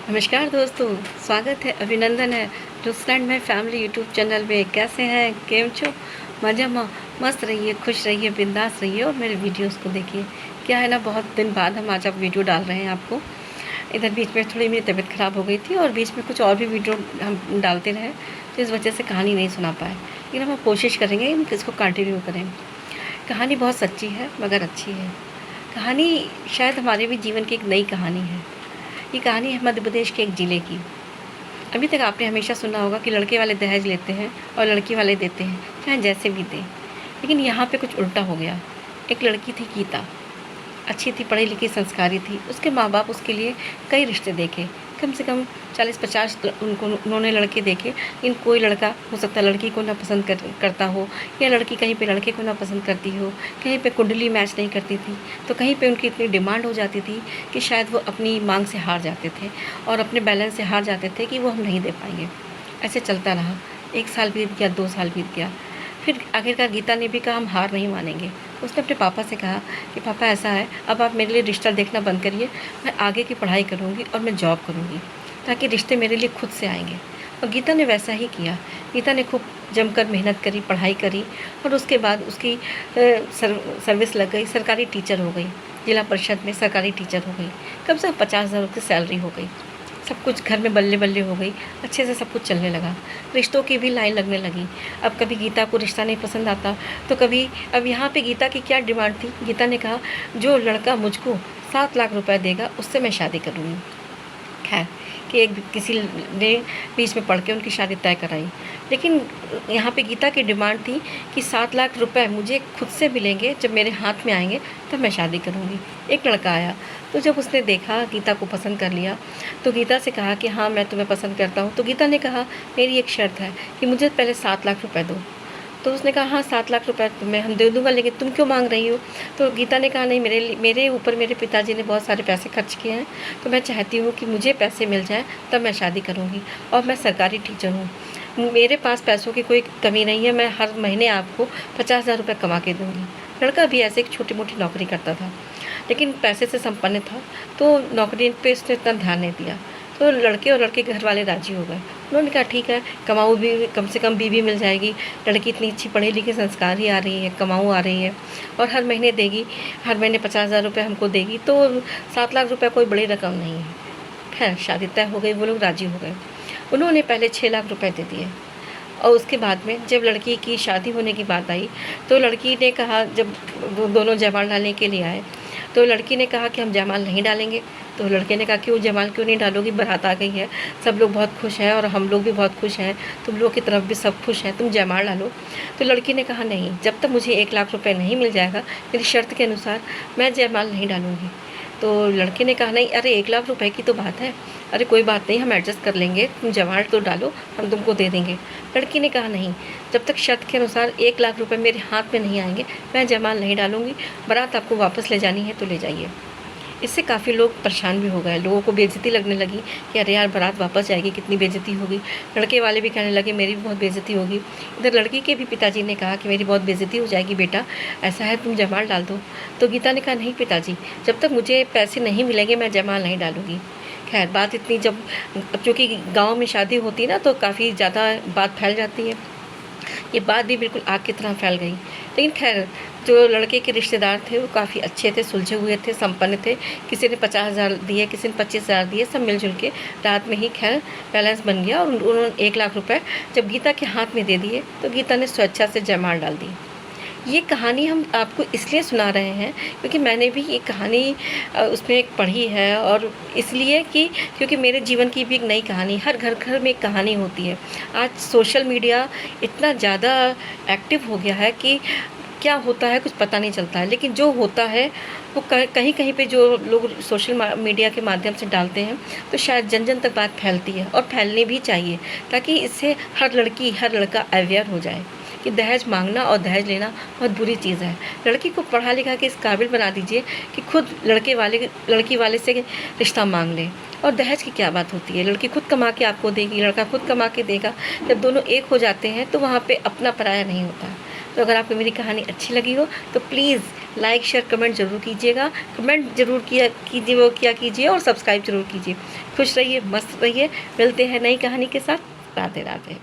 नमस्कार दोस्तों, स्वागत है, अभिनंदन है रुसलैंड में फैमिली यूट्यूब चैनल में। कैसे हैं, केम छो? मज़ा में मस्त रहिए, खुश रहिए, बिंदास रहिए और मेरे वीडियोस को देखिए। क्या है ना, बहुत दिन बाद हम आज आप वीडियो डाल रहे हैं आपको। इधर बीच में थोड़ी मेरी तबीयत ख़राब हो गई थी और बीच में कुछ और भी वीडियो हम डालते रहे, तो इस वजह से कहानी नहीं सुना पाए। लेकिन हम कोशिश करेंगे कि इसको कंटिन्यू करें। कहानी बहुत सच्ची है मगर अच्छी है। कहानी शायद हमारे भी जीवन की एक नई कहानी है। ये कहानी है मध्य प्रदेश के एक ज़िले की। अभी तक आपने हमेशा सुना होगा कि लड़के वाले दहेज लेते हैं और लड़की वाले देते हैं, चाहे जैसे भी दें। लेकिन यहाँ पे कुछ उल्टा हो गया। एक लड़की थी गीता, अच्छी थी, पढ़ी लिखी, संस्कारी थी। उसके माँ बाप उसके लिए कई रिश्ते देखे, कम से कम 40-50 उन्होंने लड़के देखे, लेकिन कोई लड़का हो सकता है लड़की को ना पसंद करता हो, या लड़की कहीं पे लड़के को ना पसंद करती हो, कहीं पे कुंडली मैच नहीं करती थी, तो कहीं पे उनकी इतनी डिमांड हो जाती थी कि शायद वो अपनी मांग से हार जाते थे और अपने बैलेंस से हार जाते थे कि वो हम नहीं दे पाएंगे। ऐसे चलता रहा। 1 साल बीत गया, 2 साल बीत गया। फिर आखिरकार गीता ने भी कहा हम हार नहीं मानेंगे। उसने अपने पापा से कहा कि पापा ऐसा है, अब आप मेरे लिए रिश्ता देखना बंद करिए, मैं आगे की पढ़ाई करूँगी और मैं जॉब करूँगी ताकि रिश्ते मेरे लिए खुद से आएंगे। और गीता ने वैसा ही किया। गीता ने खूब जमकर मेहनत करी, पढ़ाई करी और उसके बाद उसकी सर्विस लग गई, सरकारी टीचर हो गई, जिला परिषद में सरकारी टीचर हो गई। कम से कम 50,000 की सैलरी हो गई। सब कुछ घर में बल्ले बल्ले हो गई, अच्छे से सब कुछ चलने लगा। रिश्तों की भी लाइन लगने लगी। अब कभी गीता को रिश्ता नहीं पसंद आता तो कभी, अब यहाँ पे गीता की क्या डिमांड थी, गीता ने कहा जो लड़का मुझको 7 लाख रुपए देगा उससे मैं शादी करूँगी। खैर कि एक किसी ने बीच में पढ़ के उनकी शादी तय कराई। लेकिन यहाँ पे गीता की डिमांड थी कि 7 लाख रुपए मुझे खुद से मिलेंगे, जब मेरे हाथ में आएंगे तब मैं शादी करूँगी। एक लड़का आया, तो जब उसने देखा, गीता को पसंद कर लिया, तो गीता से कहा कि हाँ मैं तुम्हें पसंद करता हूँ। तो गीता ने कहा मेरी एक शर्त है कि मुझे पहले 7 लाख रुपए दो। तो उसने कहा हाँ 7 लाख रुपए तुम्हें हम दे दूँगा, लेकिन तुम क्यों मांग रही हो? तो गीता ने कहा नहीं, मेरे ऊपर मेरे पिताजी ने बहुत सारे पैसे खर्च किए हैं, तो मैं चाहती हूँ कि मुझे पैसे मिल जाएँ तब मैं शादी करूँगी। और मैं सरकारी टीचर हूँ, मेरे पास पैसों की कोई कमी नहीं है, मैं हर महीने आपको 50,000 रुपये कमा के दूँगी। लड़का भी ऐसे एक छोटी मोटी नौकरी करता था, लेकिन पैसे से संपन्न था, तो नौकरी पे उसने इतना ध्यान नहीं दिया। तो लड़के और लड़के घर वाले राजी हो गए। उन्होंने कहा ठीक है, कमाऊ भी, कम से कम बीवी मिल जाएगी, लड़की इतनी अच्छी पढ़ी लिखी संस्कारी आ रही है, कमाऊ आ रही है और हर महीने देगी, हर महीने 50,000 रुपये हमको देगी, तो 7 लाख रुपये कोई बड़ी रकम नहीं है। खैर शादी तय हो गई, वो लोग राजी हो गए। उन्होंने पहले 6 लाख रुपये दे दिए और उसके बाद में जब लड़की की शादी होने की बात आई तो लड़की ने कहा, जब वो दोनों जयमाल डालने के लिए आए तो लड़की ने कहा कि हम जयमाल नहीं डालेंगे। तो लड़के ने कहा क्यों, जयमाल क्यों नहीं डालोगी, बारात आ गई है, सब लोग बहुत खुश हैं और हम लोग भी बहुत खुश हैं, तुम लोग की तरफ भी सब खुश हैं, तुम जयमाल डालो। तो लड़की ने कहा नहीं, जब तक मुझे 1 लाख रुपए नहीं मिल जाएगा मेरी शर्त के अनुसार मैं जयमाल नहीं डालूँगी। तो लड़के ने कहा नहीं, अरे 1 लाख रुपए की तो बात है, अरे कोई बात नहीं, हम एडजस्ट कर लेंगे, तुम जयमाल तो डालो, हम तुमको दे देंगे। लड़की ने कहा नहीं, जब तक शर्त के अनुसार 1 लाख रुपए मेरे हाथ में नहीं आएंगे मैं जयमाल नहीं डालूँगी, बारात आपको वापस ले जानी है तो ले जाइए। इससे काफ़ी लोग परेशान भी हो गए, लोगों को बेइज्जती लगने लगी कि अरे यार बारात वापस जाएगी, कितनी बेइज्जती होगी। लड़के वाले भी कहने लगे मेरी भी बहुत बेइज्जती होगी। इधर लड़की के भी पिताजी ने कहा कि मेरी बहुत बेइज्जती हो जाएगी बेटा, ऐसा है तुम जयमाल डाल दो। तो गीता ने कहा नहीं पिताजी, जब तक मुझे पैसे नहीं मिलेंगे मैं जयमाल नहीं डालूँगी। खैर बात इतनी, जब चूँकि गाँव में शादी होती है ना तो काफ़ी ज़्यादा बात फैल जाती है, ये बात भी बिल्कुल आग की तरह फैल गई। लेकिन खैर जो लड़के के रिश्तेदार थे वो काफ़ी अच्छे थे, सुलझे हुए थे, संपन्न थे। किसी ने 50,000 दिए, किसी ने 25,000 दिए, सब मिलजुल के रात में ही खैर बैलेंस बन गया और उन्होंने 1 लाख रुपए जब गीता के हाथ में दे दिए तो गीता ने स्वेच्छा से जयमाल डाल दी। ये कहानी हम आपको इसलिए सुना रहे हैं क्योंकि मैंने भी ये कहानी उसमें एक पढ़ी है, और इसलिए कि क्योंकि मेरे जीवन की भी एक नई कहानी, हर घर घर में एक कहानी होती है। आज सोशल मीडिया इतना ज़्यादा एक्टिव हो गया है कि क्या होता है कुछ पता नहीं चलता है, लेकिन जो होता है वो कहीं कहीं पे जो लोग सोशल मीडिया के माध्यम से डालते हैं तो शायद जन जन तक बात फैलती है और फैलनी भी चाहिए, ताकि इससे हर लड़की हर लड़का अवेयर हो जाए कि दहेज मांगना और दहेज लेना बहुत बुरी चीज़ है। लड़की को पढ़ा लिखा के इस काबिल बना दीजिए कि खुद लड़की वाले से रिश्ता मांग ले। और दहेज की क्या बात होती है, लड़की खुद कमा के आपको देगी, लड़का खुद कमा के देगा। जब दोनों एक हो जाते हैं तो वहाँ पे अपना पराया नहीं होता। तो अगर आपको मेरी कहानी अच्छी लगी हो तो प्लीज़ लाइक शेयर कमेंट ज़रूर कीजिएगा। कमेंट ज़रूर किया कीजिए और सब्सक्राइब ज़रूर कीजिए। खुश रहिए, मस्त रहिए। मिलते हैं नई कहानी के साथ। राधे राधे।